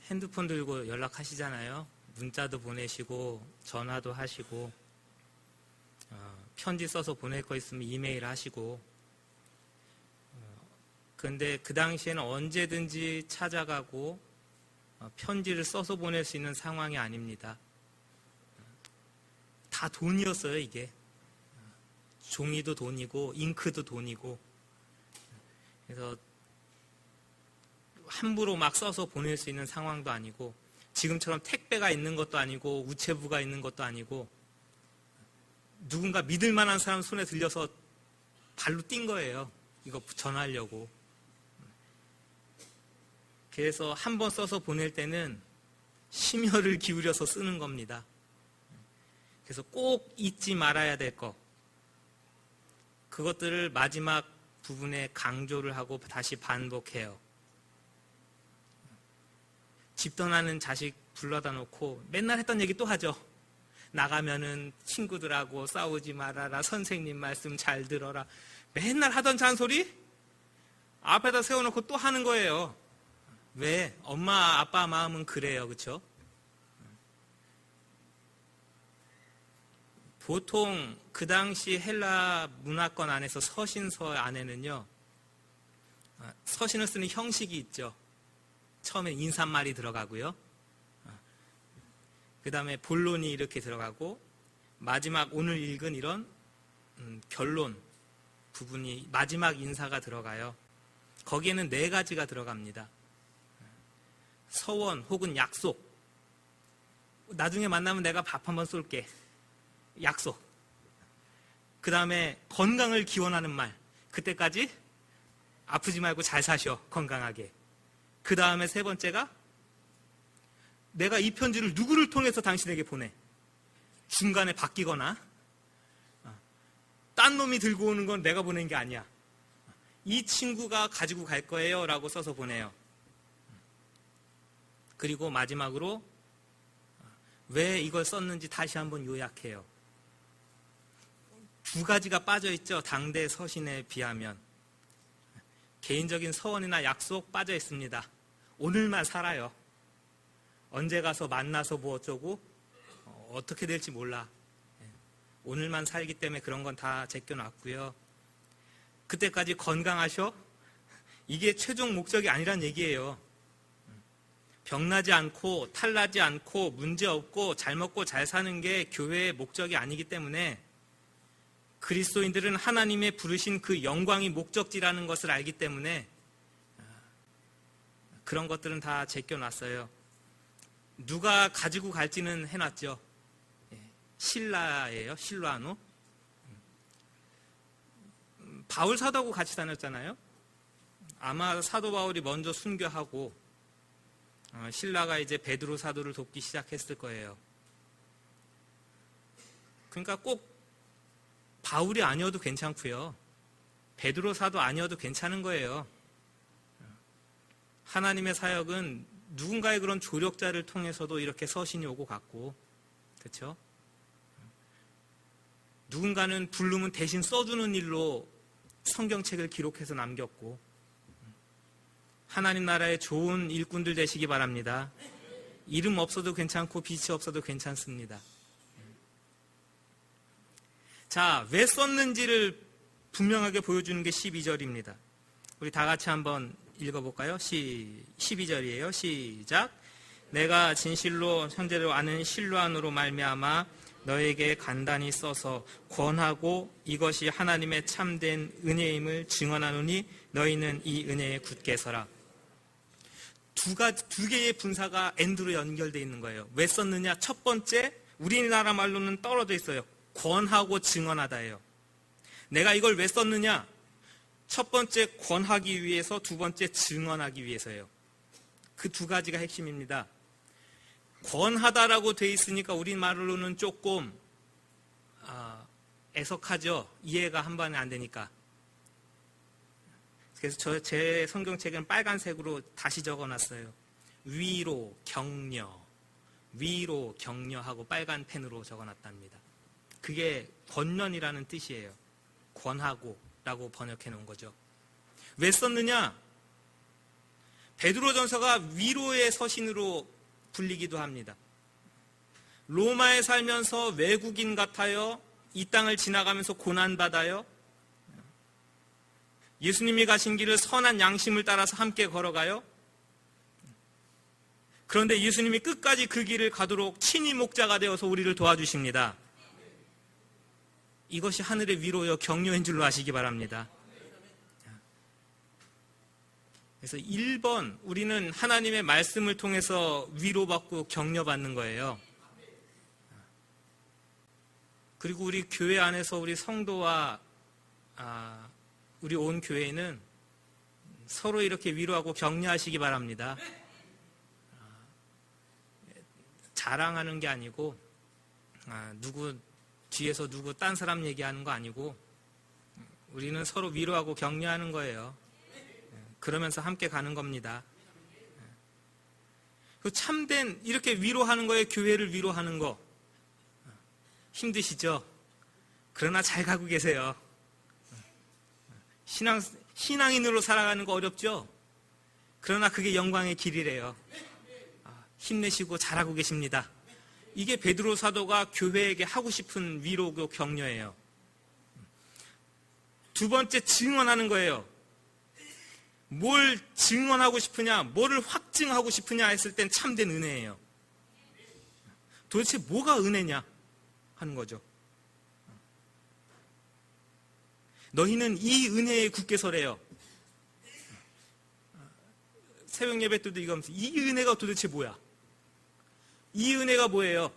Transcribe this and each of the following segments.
핸드폰 들고 연락하시잖아요. 문자도 보내시고 전화도 하시고 편지 써서 보낼 거 있으면 이메일 하시고. 그런데 그 당시에는 언제든지 찾아가고 편지를 써서 보낼 수 있는 상황이 아닙니다. 다 돈이었어요, 이게. 종이도 돈이고 잉크도 돈이고. 그래서 함부로 막 써서 보낼 수 있는 상황도 아니고, 지금처럼 택배가 있는 것도 아니고 우체부가 있는 것도 아니고, 누군가 믿을 만한 사람 손에 들려서 발로 뛴 거예요. 이거 전하려고. 그래서 한 번 써서 보낼 때는 심혈을 기울여서 쓰는 겁니다. 그래서 꼭 잊지 말아야 될 것, 그것들을 마지막 부분에 강조를 하고 다시 반복해요. 집 떠나는 자식 불러다 놓고 맨날 했던 얘기 또 하죠. 나가면은 친구들하고 싸우지 말아라, 선생님 말씀 잘 들어라. 맨날 하던 잔소리 앞에다 세워놓고 또 하는 거예요. 왜? 엄마 아빠 마음은 그래요. 그렇죠? 보통 그 당시 헬라 문화권 안에서 서신서 안에는요, 서신을 쓰는 형식이 있죠. 처음에 인사말이 들어가고요, 그 다음에 본론이 이렇게 들어가고, 마지막 오늘 읽은 이런 결론 부분이 마지막 인사가 들어가요. 거기에는 4가지가 들어갑니다. 서원 혹은 약속. 나중에 만나면 내가 밥 한번 쏠게. 약속. 그 다음에 건강을 기원하는 말. 그때까지 아프지 말고 잘 사셔. 건강하게. 그 다음에 3번째가 내가 이 편지를 누구를 통해서 당신에게 보내. 중간에 바뀌거나 딴 놈이 들고 오는 건 내가 보낸 게 아니야. 이 친구가 가지고 갈 거예요 라고 써서 보내요. 그리고 마지막으로 왜 이걸 썼는지 다시 한번 요약해요. 2가지가 빠져있죠. 당대 서신에 비하면. 개인적인 서원이나 약속 빠져 있습니다. 오늘만 살아요. 언제 가서 만나서 뭐 어쩌고 어떻게 될지 몰라. 오늘만 살기 때문에 그런 건 다 제껴놨고요. 그때까지 건강하셔? 이게 최종 목적이 아니란 얘기예요. 병나지 않고 탈나지 않고 문제없고 잘 먹고 잘 사는 게 교회의 목적이 아니기 때문에, 그리스도인들은 하나님의 부르신 그 영광이 목적지라는 것을 알기 때문에 그런 것들은 다 제껴놨어요. 누가 가지고 갈지는 해놨죠. 신라예요. 실라노. 바울 사도하고 같이 다녔잖아요. 아마 사도 바울이 먼저 순교하고 신라가 이제 베드로 사도를 돕기 시작했을 거예요. 그러니까 꼭 바울이 아니어도 괜찮고요, 베드로 사도 아니어도 괜찮은 거예요. 하나님의 사역은 누군가의 그런 조력자를 통해서도 이렇게 서신이 오고 갔고, 그렇죠? 누군가는 부르면 대신 써주는 일로 성경책을 기록해서 남겼고, 하나님 나라의 좋은 일꾼들 되시기 바랍니다. 이름 없어도 괜찮고 빛이 없어도 괜찮습니다. 자, 왜 썼는지를 분명하게 보여주는 게 12절입니다. 우리 다 같이 한번 읽어볼까요? 12절이에요. 시작. 내가 진실로 형제로 아는 실로 안으로 말미암아 너에게 간단히 써서 권하고 이것이 하나님의 참된 은혜임을 증언하노니 너희는 이 은혜에 굳게 서라. 두 개의 분사가 and로 연결되어 있는 거예요. 왜 썼느냐? 첫 번째, 우리나라 말로는 떨어져 있어요. 권하고 증언하다예요. 내가 이걸 왜 썼느냐? 첫 번째 권하기 위해서, 두 번째 증언하기 위해서예요. 그 2가지가 핵심입니다. 권하다라고 돼 있으니까 우리말로는 조금 애석하죠. 이해가 한 번에 안 되니까. 그래서 제 성경책은 빨간색으로 다시 적어놨어요. 위로 격려, 위로 격려하고 빨간 펜으로 적어놨답니다. 그게 권면이라는 뜻이에요. 권하고 라고 번역해 놓은 거죠. 왜 썼느냐? 베드로전서가 위로의 서신으로 불리기도 합니다. 로마에 살면서 외국인 같아요. 이 땅을 지나가면서 고난받아요. 예수님이 가신 길을 선한 양심을 따라서 함께 걸어가요. 그런데 예수님이 끝까지 그 길을 가도록 친히 목자가 되어서 우리를 도와주십니다. 이것이 하늘의 위로여 격려인 줄로 아시기 바랍니다. 그래서 1번, 우리는 하나님의 말씀을 통해서 위로받고 격려받는 거예요. 그리고 우리 교회 안에서 우리 성도와 우리 온 교회는 서로 이렇게 위로하고 격려하시기 바랍니다. 자랑하는 게 아니고 누구 뒤에서 누구 딴 사람 얘기하는 거 아니고 우리는 서로 위로하고 격려하는 거예요. 그러면서 함께 가는 겁니다. 그 참된 이렇게 위로하는 거에 교회를 위로하는 거 힘드시죠? 그러나 잘 가고 계세요. 신앙인으로 살아가는 거 어렵죠? 그러나 그게 영광의 길이래요. 힘내시고 잘하고 계십니다. 이게 베드로 사도가 교회에게 하고 싶은 위로고 격려예요. 두 번째, 증언하는 거예요. 뭘 증언하고 싶으냐, 뭐를 확증하고 싶으냐 했을 땐 참된 은혜예요. 도대체 뭐가 은혜냐 하는 거죠. 너희는 이 은혜에 굳게 서래요. 새벽 예배 때도 이거 하면서 이 은혜가 도대체 뭐야? 이 은혜가 뭐예요?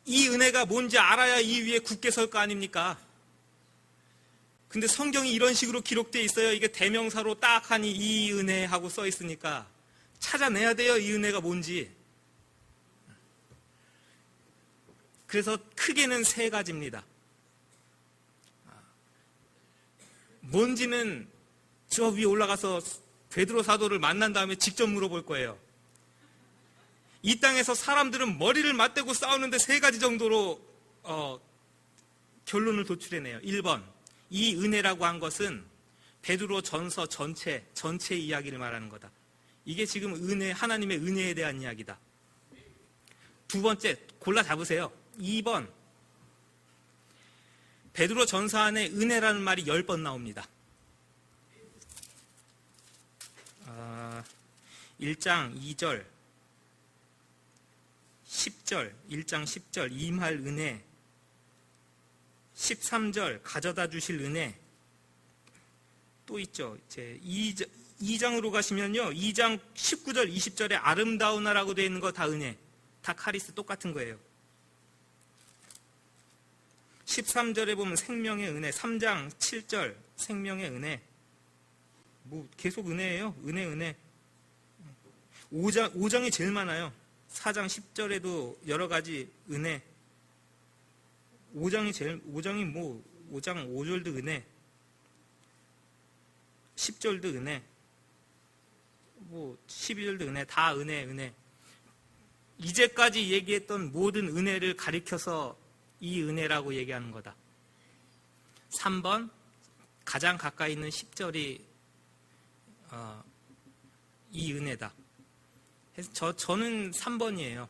이 은혜가 뭔지 알아야 이 위에 굳게 설 거 아닙니까? 근데 성경이 이런 식으로 기록되어 있어요. 이게 대명사로 딱 하니 이 은혜 하고 써 있으니까 찾아내야 돼요. 이 은혜가 뭔지. 그래서 크게는 세 가지입니다. 뭔지는 저 위에 올라가서 베드로 사도를 만난 다음에 직접 물어볼 거예요. 이 땅에서 사람들은 머리를 맞대고 싸우는데 세 가지 정도로 결론을 도출해내요. 1번, 이 은혜라고 한 것은 베드로 전서 전체 이야기를 말하는 거다. 이게 지금 은혜, 하나님의 은혜에 대한 이야기다. 두 번째, 골라 잡으세요. 2번, 베드로 전서 안에 은혜라는 말이 10번 나옵니다. 1장 2절, 10절, 1장 10절, 임할 은혜, 13절, 가져다 주실 은혜, 또 있죠. 이제 2장으로 가시면요. 2장 19절, 20절에 아름다우나라고 되어 있는 거 다 은혜, 다 카리스 똑같은 거예요. 13절에 보면 생명의 은혜, 3장 7절 생명의 은혜, 뭐 계속 은혜예요. 은혜. 5장이 제일 많아요. 4장 10절에도 여러 가지 은혜. 5장 5절도 은혜. 10절도 은혜. 12절도 은혜. 다 은혜. 이제까지 얘기했던 모든 은혜를 가리켜서 이 은혜라고 얘기하는 거다. 3번, 가장 가까이 있는 10절이 이 은혜다. 그래서 저는 3번이에요.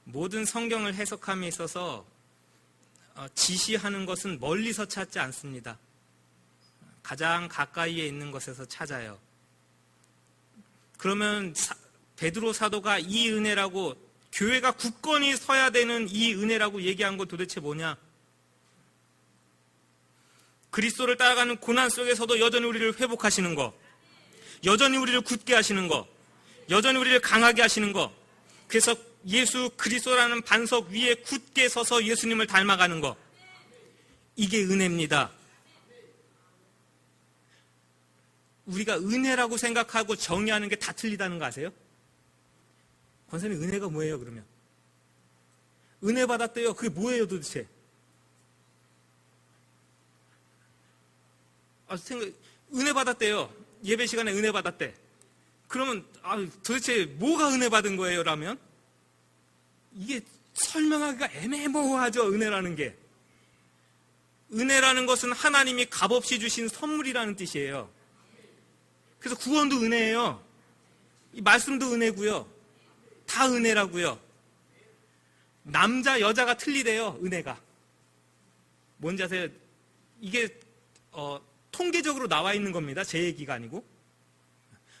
모든 성경을 해석함에 있어서 지시하는 것은 멀리서 찾지 않습니다. 가장 가까이에 있는 것에서 찾아요. 그러면 베드로 사도가 이 은혜라고, 교회가 굳건히 서야 되는 이 은혜라고 얘기한 건 도대체 뭐냐? 그리스도를 따라가는 고난 속에서도 여전히 우리를 회복하시는 거, 여전히 우리를 굳게 하시는 거, 여전히 우리를 강하게 하시는 거, 그래서 예수 그리스도라는 반석 위에 굳게 서서 예수님을 닮아가는 거, 이게 은혜입니다. 우리가 은혜라고 생각하고 정의하는 게 다 틀리다는 거 아세요? 권사님, 은혜가 뭐예요 그러면? 은혜 받았대요. 그게 뭐예요 도대체? 은혜 받았대요. 예배 시간에 은혜 받았대. 그러면 도대체 뭐가 은혜 받은 거예요 라면? 이게 설명하기가 애매모호하죠. 은혜라는 게. 은혜라는 것은 하나님이 값없이 주신 선물이라는 뜻이에요. 그래서 구원도 은혜예요. 이 말씀도 은혜고요. 다 은혜라고요. 남자 여자가 틀리대요. 은혜가 뭔지 아세요? 이게 통계적으로 나와 있는 겁니다. 제 얘기가 아니고.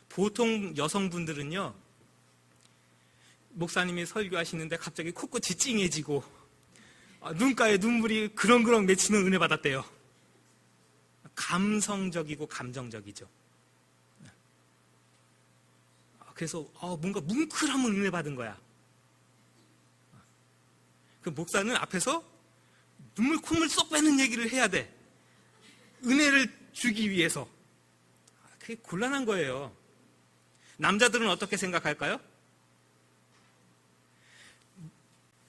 보통 여성분들은요, 목사님이 설교하시는데 갑자기 코끝이 찡해지고 눈가에 눈물이 그렁그렁 맺히는 은혜 받았대요. 감성적이고 감정적이죠. 그래서 뭔가 뭉클하면 은혜 받은 거야. 그 목사는 앞에서 눈물 콧물 쏙 빼는 얘기를 해야 돼. 은혜를 주기 위해서. 그게 곤란한 거예요. 남자들은 어떻게 생각할까요?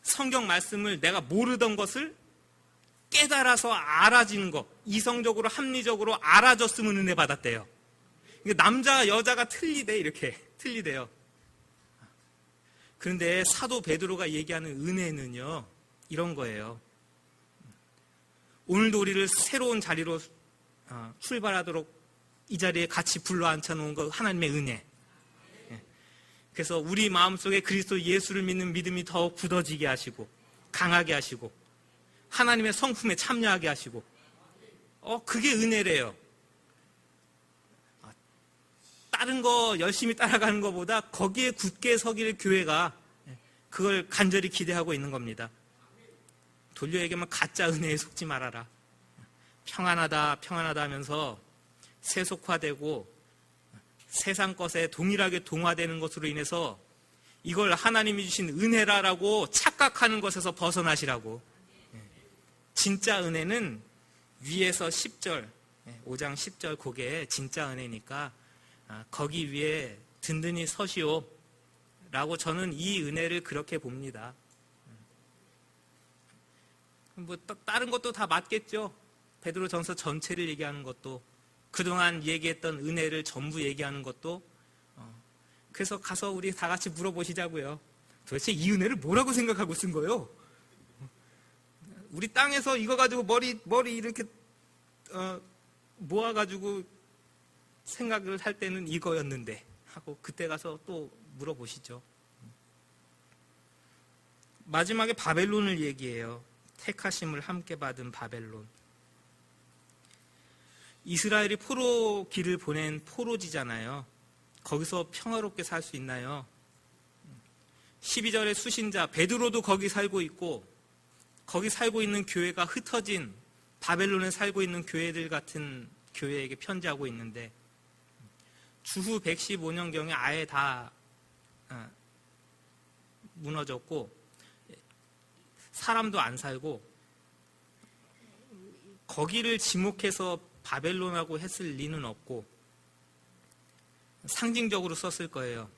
성경 말씀을 내가 모르던 것을 깨달아서 알아지는 것, 이성적으로 합리적으로 알아줬으면 은혜 받았대요. 남자 여자가 틀리대, 이렇게 틀리대요. 그런데 사도 베드로가 얘기하는 은혜는요, 이런 거예요. 오늘도 우리를 새로운 자리로 출발하도록 이 자리에 같이 불러 앉혀놓은 거 하나님의 은혜. 그래서 우리 마음속에 그리스도 예수를 믿는 믿음이 더욱 굳어지게 하시고 강하게 하시고 하나님의 성품에 참여하게 하시고 그게 은혜래요. 다른 거 열심히 따라가는 것보다 거기에 굳게 서길 교회가 그걸 간절히 기대하고 있는 겁니다. 돌려 얘기하면 가짜 은혜에 속지 말아라. 평안하다 평안하다 하면서 세속화되고 세상 것에 동일하게 동화되는 것으로 인해서 이걸 하나님이 주신 은혜라라고 착각하는 것에서 벗어나시라고. 진짜 은혜는 위에서 10절 5장 10절 그게 진짜 은혜니까 거기 위에 든든히 서시오 라고 저는 이 은혜를 그렇게 봅니다. 뭐 다른 것도 다 맞겠죠. 베드로전서 전체를 얘기하는 것도 그동안 얘기했던 은혜를 전부 얘기하는 것도. 그래서 가서 우리 다 같이 물어보시자고요. 도대체 이 은혜를 뭐라고 생각하고 쓴 거예요? 우리 땅에서 이거 가지고 머리 이렇게 모아가지고 생각을 할 때는 이거였는데 하고 그때 가서 또 물어보시죠. 마지막에 바벨론을 얘기해요. 택하심을 함께 받은 바벨론. 이스라엘이 포로 길을 보낸 포로지잖아요. 거기서 평화롭게 살 수 있나요? 12절의 수신자 베드로도 거기 살고 있고 거기 살고 있는 교회가 흩어진 바벨론에 살고 있는 교회들 같은 교회에게 편지하고 있는데 주후 115년경에 아예 다 무너졌고 사람도 안 살고 거기를 지목해서 바벨론하고 했을 리는 없고 상징적으로 썼을 거예요.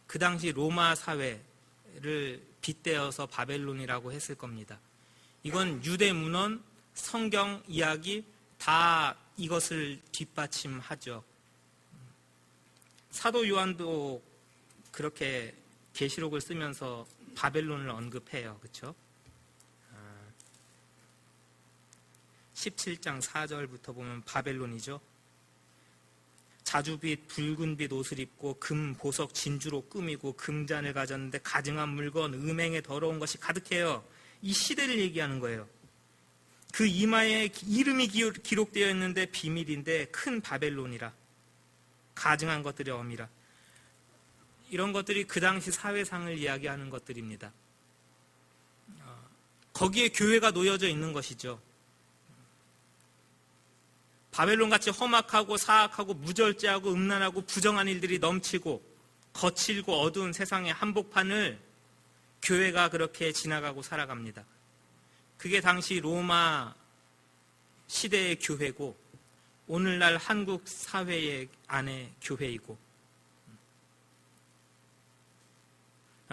그 당시 로마 사회를 빗대어서 바벨론이라고 했을 겁니다. 이건 유대 문헌, 성경 이야기 다 이것을 뒷받침하죠. 사도 요한도 그렇게 계시록을 쓰면서 바벨론을 언급해요. 그렇죠? 17장 4절부터 보면 바벨론이죠. 자주빛, 붉은빛 옷을 입고 금, 보석, 진주로 꾸미고 금잔을 가졌는데 가증한 물건, 음행에 더러운 것이 가득해요. 이 시대를 얘기하는 거예요. 그 이마에 이름이 기록되어 있는데 비밀인데 큰 바벨론이라. 가증한 것들이 엄이라. 이런 것들이 그 당시 사회상을 이야기하는 것들입니다. 거기에 교회가 놓여져 있는 것이죠. 바벨론같이 험악하고 사악하고 무절제하고 음란하고 부정한 일들이 넘치고 거칠고 어두운 세상의 한복판을 교회가 그렇게 지나가고 살아갑니다. 그게 당시 로마 시대의 교회고 오늘날 한국 사회의 안의 교회이고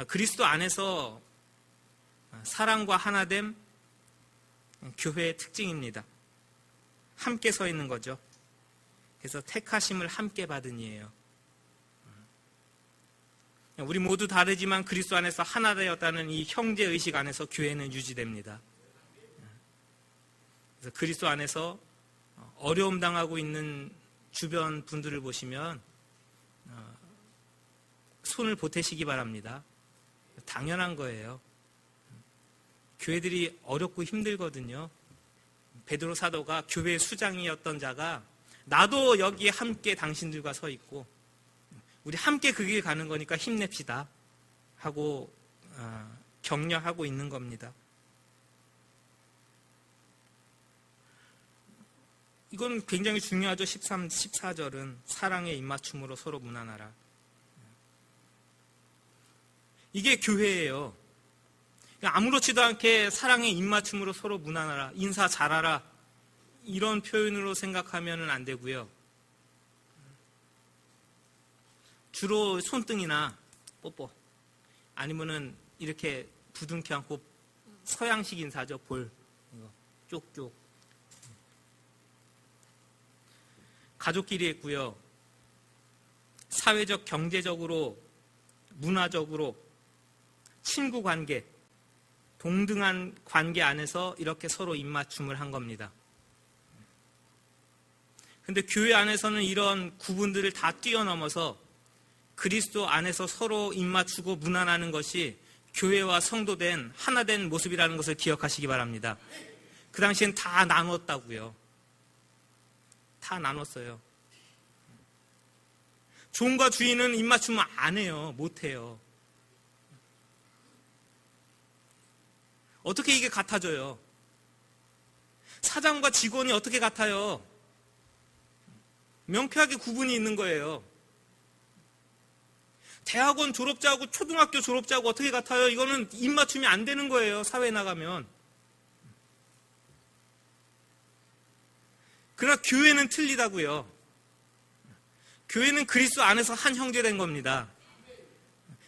그리스도 안에서 사랑과 하나됨 교회의 특징입니다. 함께 서 있는 거죠. 그래서 택하심을 함께 받은 이에요. 우리 모두 다르지만 그리스도 안에서 하나 되었다는 이 형제의식 안에서 교회는 유지됩니다. 그래서 그리스도 안에서 어려움 당하고 있는 주변 분들을 보시면 손을 보태시기 바랍니다. 당연한 거예요. 교회들이 어렵고 힘들거든요. 베드로 사도가 교회 수장이었던 자가 나도 여기 함께 당신들과 서 있고 우리 함께 그 길 가는 거니까 힘냅시다 하고 격려하고 있는 겁니다. 이건 굉장히 중요하죠. 13, 14절은 사랑의 입맞춤으로 서로 무난하라. 이게 교회예요. 아무렇지도 않게 사랑의 입맞춤으로 서로 무난하라, 인사 잘하라 이런 표현으로 생각하면 안 되고요. 주로 손등이나 뽀뽀 아니면은 이렇게 부둥켜 안고 서양식 인사죠. 볼 이거 쪽쪽 가족끼리 했고요. 사회적, 경제적으로, 문화적으로 친구 관계, 동등한 관계 안에서 이렇게 서로 입맞춤을 한 겁니다. 근데 교회 안에서는 이런 구분들을 다 뛰어넘어서 그리스도 안에서 서로 입맞추고 무난하는 것이 교회와 성도된 하나된 모습이라는 것을 기억하시기 바랍니다. 그 당시엔 다 나눴다고요. 다 나눴어요. 종과 주인은 입맞춤 안 해요. 못 해요. 어떻게 이게 같아져요? 사장과 직원이 어떻게 같아요? 명쾌하게 구분이 있는 거예요. 대학원 졸업자하고 초등학교 졸업자하고 어떻게 같아요? 이거는 입맞춤이 안 되는 거예요. 사회에 나가면. 그러나 교회는 틀리다고요. 교회는 그리스도 안에서 한 형제된 겁니다.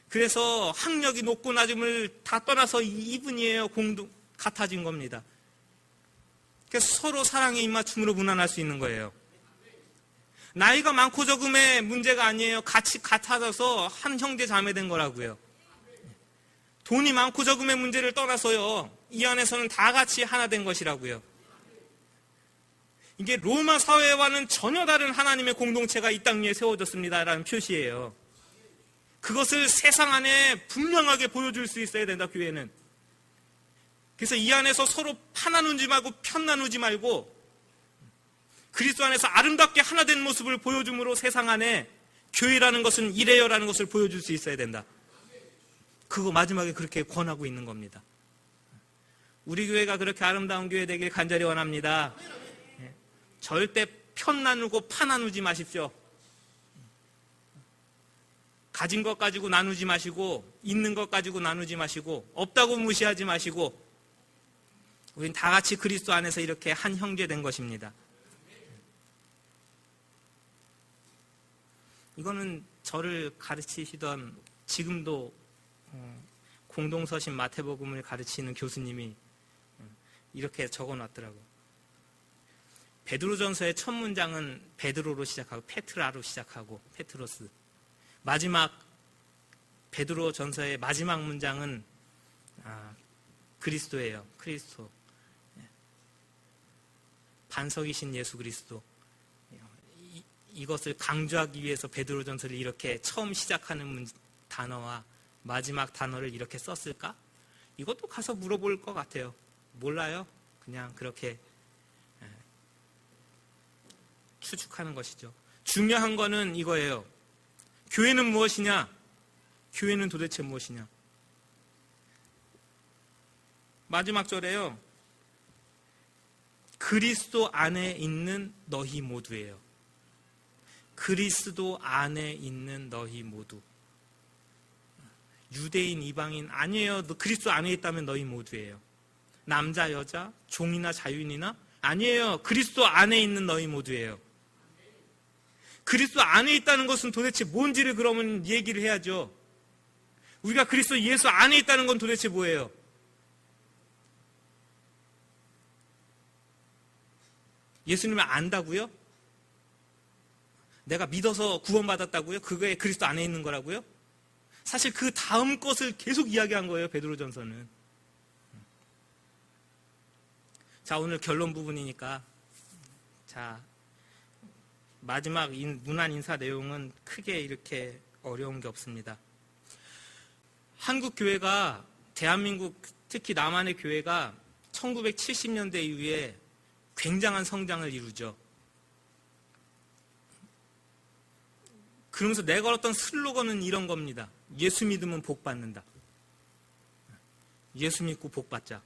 그래서 학력이 높고 낮음을 다 떠나서 이분이에요. 공동 같아진 겁니다. 그래서 서로 사랑의 입맞춤으로 무난할 수 있는 거예요. 나이가 많고 적음의 문제가 아니에요. 같이 같아져서 한 형제 자매 된 거라고요. 돈이 많고 적음의 문제를 떠나서요. 이 안에서는 다 같이 하나 된 것이라고요. 이게 로마 사회와는 전혀 다른 하나님의 공동체가 이 땅 위에 세워졌습니다라는 표시예요. 그것을 세상 안에 분명하게 보여줄 수 있어야 된다, 교회는. 그래서 이 안에서 서로 파 나누지 말고 편 나누지 말고 그리스도 안에서 아름답게 하나 된 모습을 보여줌으로 세상 안에 교회라는 것은 이래요라는 것을 보여줄 수 있어야 된다. 그거 마지막에 그렇게 권하고 있는 겁니다. 우리 교회가 그렇게 아름다운 교회 되길 간절히 원합니다. 절대 편 나누고 파 나누지 마십시오. 가진 것 가지고 나누지 마시고 있는 것 가지고 나누지 마시고 없다고 무시하지 마시고 우린 다 같이 그리스도 안에서 이렇게 한 형제 된 것입니다. 이거는 저를 가르치시던 지금도 공동서신 마태복음을 가르치는 교수님이 이렇게 적어놨더라고요. 베드로전서의 첫 문장은 베드로로 시작하고 페트라로 시작하고 페트로스. 마지막 베드로전서의 마지막 문장은 그리스도예요. 그리스도. 반석이신 예수 그리스도. 이것을 강조하기 위해서 베드로전서를 이렇게 처음 시작하는 단어와 마지막 단어를 이렇게 썼을까? 이것도 가서 물어볼 것 같아요. 몰라요. 그냥 그렇게 추측하는 것이죠. 중요한 거는 이거예요. 교회는 무엇이냐? 교회는 도대체 무엇이냐? 마지막 절에요. 그리스도 안에 있는 너희 모두예요. 그리스도 안에 있는 너희 모두. 유대인, 이방인 아니에요. 그리스도 안에 있다면 너희 모두예요. 남자, 여자, 종이나 자유인이나 아니에요. 그리스도 안에 있는 너희 모두예요. 그리스도 안에 있다는 것은 도대체 뭔지를 그러면 얘기를 해야죠. 우리가 그리스도 예수 안에 있다는 건 도대체 뭐예요? 예수님을 안다고요? 내가 믿어서 구원받았다고요? 그게 그리스도 안에 있는 거라고요? 사실 그 다음 것을 계속 이야기한 거예요, 베드로전서는. 자, 오늘 결론 부분이니까 자, 마지막 문안 인사 내용은 크게 이렇게 어려운 게 없습니다. 한국 교회가, 대한민국 특히 남한의 교회가 1970년대 이후에 굉장한 성장을 이루죠. 그러면서 내걸었던 슬로건은 이런 겁니다. 예수 믿으면 복 받는다. 예수 믿고 복 받자.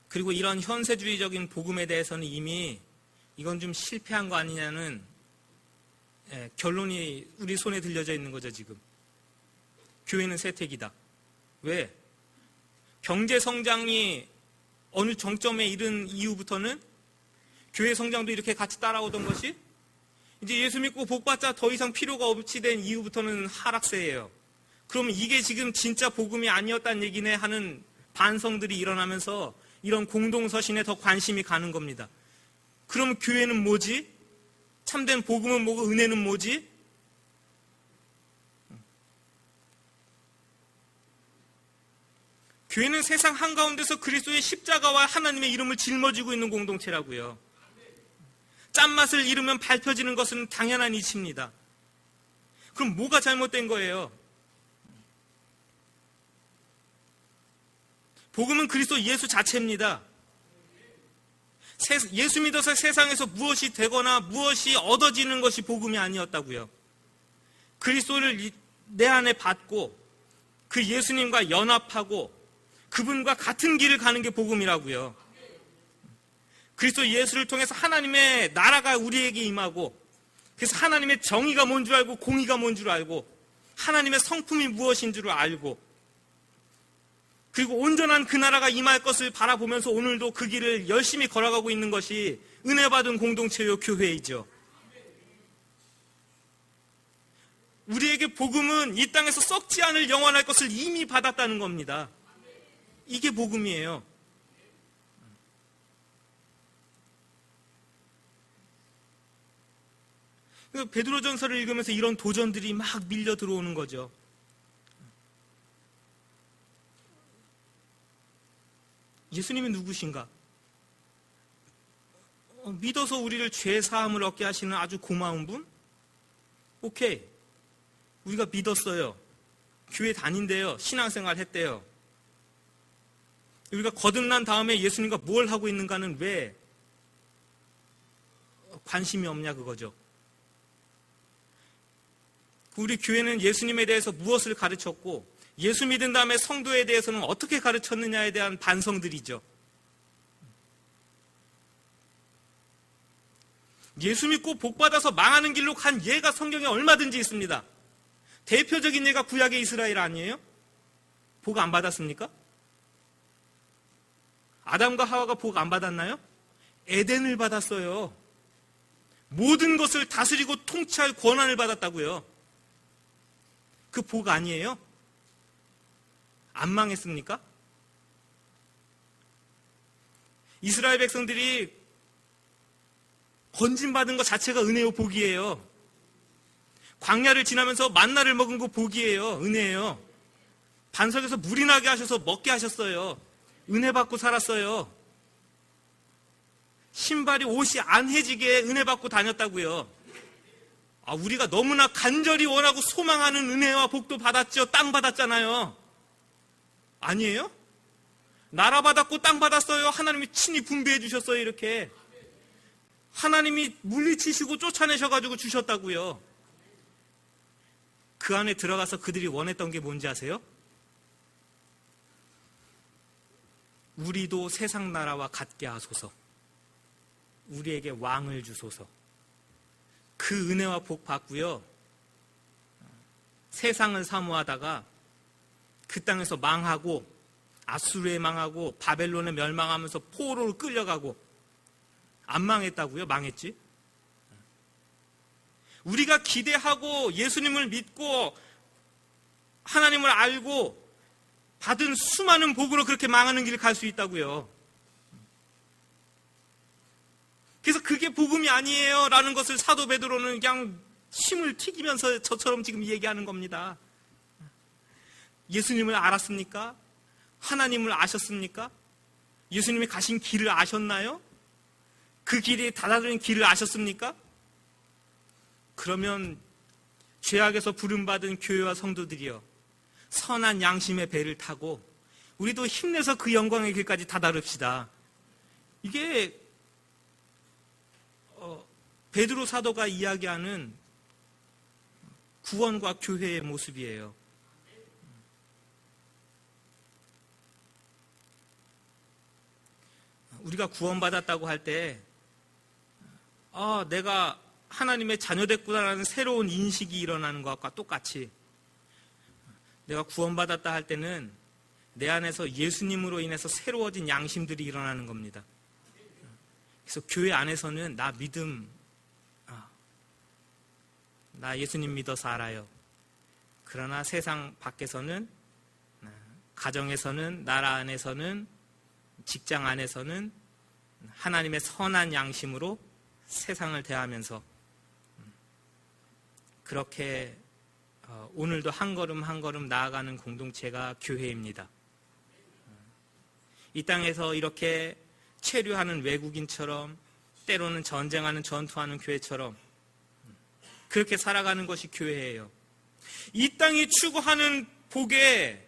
그리고 이런 현세주의적인 복음에 대해서는 이미 이건 좀 실패한 거 아니냐는 결론이 우리 손에 들려져 있는 거죠, 지금. 교회는 세택이다. 왜? 경제 성장이 어느 정점에 이른 이후부터는 교회 성장도 이렇게 같이 따라오던 것이 이제 예수 믿고 복 받자 더 이상 필요가 없이 된 이후부터는 하락세예요. 그러면 이게 지금 진짜 복음이 아니었다는 얘기네 하는 반성들이 일어나면서 이런 공동서신에 더 관심이 가는 겁니다. 그럼 교회는 뭐지? 참된 복음은 뭐고 은혜는 뭐지? 교회는 세상 한가운데서 그리스도의 십자가와 하나님의 이름을 짊어지고 있는 공동체라고요. 짠맛을 잃으면 밟혀지는 것은 당연한 이치입니다. 그럼 뭐가 잘못된 거예요? 복음은 그리스도 예수 자체입니다. 예수 믿어서 세상에서 무엇이 되거나 무엇이 얻어지는 것이 복음이 아니었다고요. 그리스도를 내 안에 받고 그 예수님과 연합하고 그분과 같은 길을 가는 게 복음이라고요. 그리스도 예수를 통해서 하나님의 나라가 우리에게 임하고, 그래서 하나님의 정의가 뭔 줄 알고 공의가 뭔 줄 알고 하나님의 성품이 무엇인 줄 알고, 그리고 온전한 그 나라가 임할 것을 바라보면서 오늘도 그 길을 열심히 걸어가고 있는 것이 은혜받은 공동체요 교회이죠. 우리에게 복음은 이 땅에서 썩지 않을 영원할 것을 이미 받았다는 겁니다. 이게 복음이에요. 베드로전서를 읽으면서 이런 도전들이 막 밀려 들어오는 거죠. 예수님이 누구신가? 믿어서 우리를 죄 사함을 얻게 하시는 아주 고마운 분? 오케이. 우리가 믿었어요. 교회 다닌대요. 신앙생활 했대요. 우리가 거듭난 다음에 예수님과 뭘 하고 있는가는 왜 관심이 없냐 그거죠. 우리 교회는 예수님에 대해서 무엇을 가르쳤고 예수 믿은 다음에 성도에 대해서는 어떻게 가르쳤느냐에 대한 반성들이죠. 예수 믿고 복받아서 망하는 길로 간 예가 성경에 얼마든지 있습니다. 대표적인 예가 구약의 이스라엘 아니에요? 복 안 받았습니까? 아담과 하와가 복 안 받았나요? 에덴을 받았어요. 모든 것을 다스리고 통치할 권한을 받았다고요. 그 복 아니에요? 안 망했습니까? 이스라엘 백성들이 건진받은 것 자체가 은혜요 복이에요. 광야를 지나면서 만나를 먹은 거 복이에요. 은혜예요. 반석에서 물이 나게 하셔서 먹게 하셨어요. 은혜 받고 살았어요. 신발이 옷이 안 해지게 은혜 받고 다녔다고요. 우리가 너무나 간절히 원하고 소망하는 은혜와 복도 받았죠. 땅 받았잖아요. 아니에요? 나라 받았고 땅 받았어요. 하나님이 친히 분배해 주셨어요. 이렇게 하나님이 물리치시고 쫓아내셔가지고 주셨다고요. 그 안에 들어가서 그들이 원했던 게 뭔지 아세요? 우리도 세상 나라와 같게 하소서. 우리에게 왕을 주소서. 그 은혜와 복 받고요. 세상을 사모하다가 그 땅에서 망하고 아수르에 망하고 바벨론에 멸망하면서 포로로 끌려가고 안 망했다고요? 망했지? 우리가 기대하고 예수님을 믿고 하나님을 알고 받은 수많은 복으로 그렇게 망하는 길을 갈 수 있다고요. 그래서 그게 복음이 아니에요 라는 것을 사도 베드로는 그냥 침을 튀기면서 저처럼 지금 얘기하는 겁니다. 예수님을 알았습니까? 하나님을 아셨습니까? 예수님이 가신 길을 아셨나요? 그 길이 닫아진 길을 아셨습니까? 그러면 죄악에서 부름받은 교회와 성도들이여, 선한 양심의 배를 타고 우리도 힘내서 그 영광의 길까지 다다릅시다. 이게 베드로 사도가 이야기하는 구원과 교회의 모습이에요. 우리가 구원받았다고 할 때 내가 하나님의 자녀됐구나라는 새로운 인식이 일어나는 것과 똑같이, 내가 구원받았다 할 때는 내 안에서 예수님으로 인해서 새로워진 양심들이 일어나는 겁니다. 그래서 교회 안에서는 나 믿음, 나 예수님 믿어서 알아요. 그러나 세상 밖에서는, 가정에서는, 나라 안에서는, 직장 안에서는 하나님의 선한 양심으로 세상을 대하면서 그렇게 오늘도 한 걸음 한 걸음 나아가는 공동체가 교회입니다. 이 땅에서 이렇게 체류하는 외국인처럼, 때로는 전쟁하는, 전투하는 교회처럼 그렇게 살아가는 것이 교회예요. 이 땅이 추구하는 복에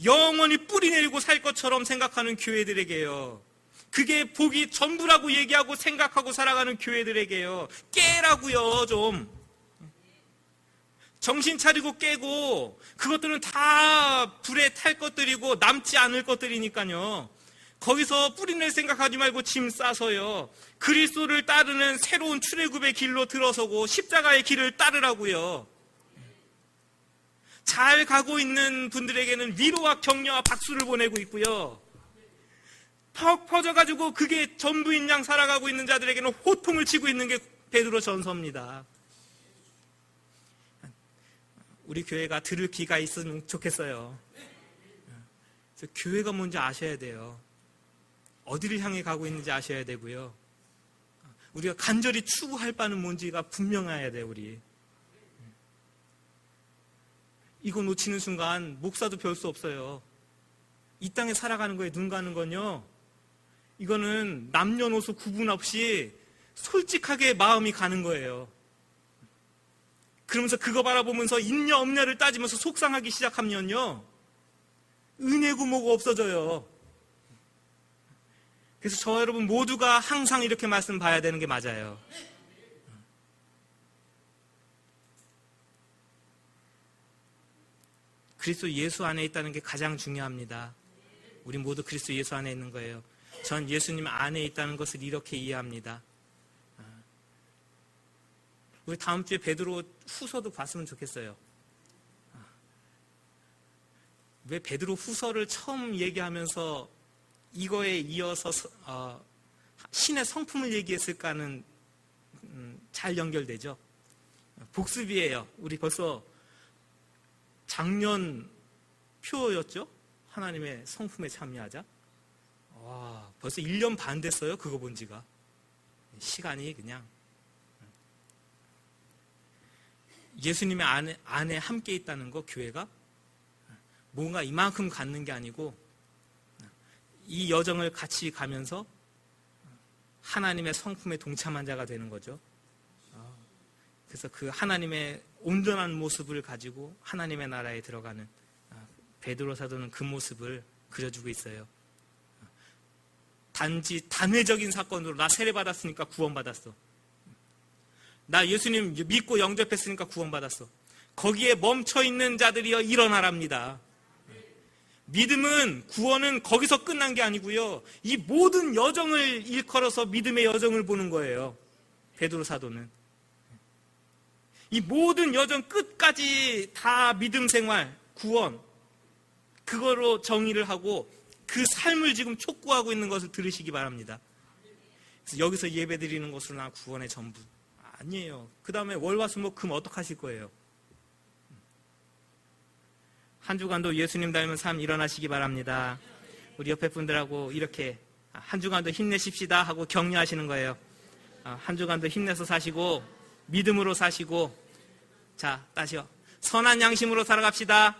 영원히 뿌리 내리고 살 것처럼 생각하는 교회들에게요, 그게 복이 전부라고 얘기하고 생각하고 살아가는 교회들에게요, 깨라고요. 좀 정신 차리고 깨고, 그것들은 다 불에 탈 것들이고 남지 않을 것들이니까요, 거기서 뿌리낼 생각하지 말고 짐 싸서요, 그리스도를 따르는 새로운 출애굽의 길로 들어서고 십자가의 길을 따르라고요. 잘 가고 있는 분들에게는 위로와 격려와 박수를 보내고 있고요, 턱 퍼져가지고 그게 전부인 양 살아가고 있는 자들에게는 호통을 치고 있는 게 베드로 전서입니다. 우리 교회가 들을 귀가 있으면 좋겠어요. 그래서 교회가 뭔지 아셔야 돼요. 어디를 향해 가고 있는지 아셔야 되고요, 우리가 간절히 추구할 바는 뭔지가 분명해야 돼요. 우리 이거 놓치는 순간 목사도 별 수 없어요. 이 땅에 살아가는 거에 눈 가는 건요, 이거는 남녀노소 구분 없이 솔직하게 마음이 가는 거예요. 그러면서 그거 바라보면서 있냐 없냐를 따지면서 속상하기 시작하면요, 은혜고 뭐고 없어져요. 그래서 저 여러분 모두가 항상 이렇게 말씀 봐야 되는 게 맞아요. 그리스도 예수 안에 있다는 게 가장 중요합니다. 우리 모두 그리스도 예수 안에 있는 거예요. 전 예수님 안에 있다는 것을 이렇게 이해합니다. 우리 다음 주에 베드로 후서도 봤으면 좋겠어요. 왜 베드로 후서를 처음 얘기하면서 이거에 이어서 신의 성품을 얘기했을까는 잘 연결되죠. 복습이에요. 우리 벌써 작년 표였죠? 하나님의 성품에 참여하자. 와, 벌써 1년 반 됐어요. 그거 본 지가. 시간이 그냥. 예수님의 안에 함께 있다는 거, 교회가 뭔가 이만큼 갖는 게 아니고 이 여정을 같이 가면서 하나님의 성품에 동참한 자가 되는 거죠. 그래서 그 하나님의 온전한 모습을 가지고 하나님의 나라에 들어가는 베드로 사도는 그 모습을 그려주고 있어요. 단지 단회적인 사건으로 나 세례받았으니까 구원받았어, 나 예수님 믿고 영접했으니까 구원받았어, 거기에 멈춰있는 자들이여 일어나랍니다. 믿음은, 구원은 거기서 끝난 게 아니고요, 이 모든 여정을 일컬어서 믿음의 여정을 보는 거예요. 베드로 사도는 이 모든 여정 끝까지 다 믿음 생활, 구원, 그거로 정의를 하고 그 삶을 지금 촉구하고 있는 것을 들으시기 바랍니다. 그래서 여기서 예배 드리는 것으로 나 구원의 전부 아니에요. 그 다음에 월화수목금 어떡하실 거예요? 한 주간도 예수님 닮은 삶 일어나시기 바랍니다. 우리 옆에 분들하고 이렇게 한 주간도 힘내십시다 하고 격려하시는 거예요. 한 주간도 힘내서 사시고 믿음으로 사시고, 자, 다시요, 선한 양심으로 살아갑시다.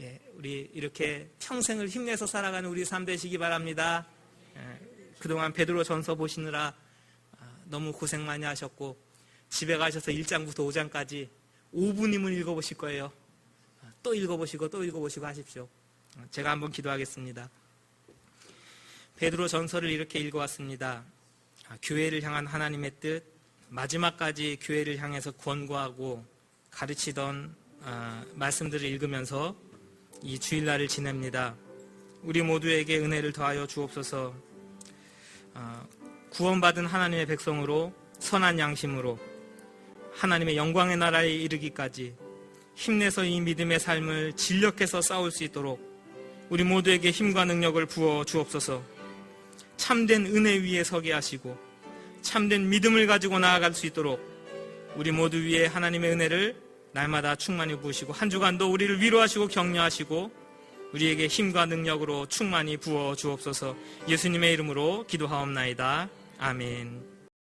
예, 우리 이렇게 평생을 힘내서 살아가는 우리 삶 되시기 바랍니다. 그동안 베드로 전서 보시느라 너무 고생 많이 하셨고 집에 가셔서 1장부터 5장까지 5분이면 읽어보실 거예요. 또 읽어보시고 또 읽어보시고 하십시오. 제가 한번 기도하겠습니다. 베드로 전서를 이렇게 읽어왔습니다. 교회를 향한 하나님의 뜻, 마지막까지 교회를 향해서 권고하고 가르치던 말씀들을 읽으면서 이 주일날을 지냅니다. 우리 모두에게 은혜를 더하여 주옵소서. 구원받은 하나님의 백성으로 선한 양심으로 하나님의 영광의 나라에 이르기까지 힘내서 이 믿음의 삶을 진력해서 싸울 수 있도록 우리 모두에게 힘과 능력을 부어 주옵소서. 참된 은혜 위에 서게 하시고 참된 믿음을 가지고 나아갈 수 있도록 우리 모두 위에 하나님의 은혜를 날마다 충만히 부으시고 한 주간도 우리를 위로하시고 격려하시고 우리에게 힘과 능력으로 충만히 부어 주옵소서. 예수님의 이름으로 기도하옵나이다. 아멘.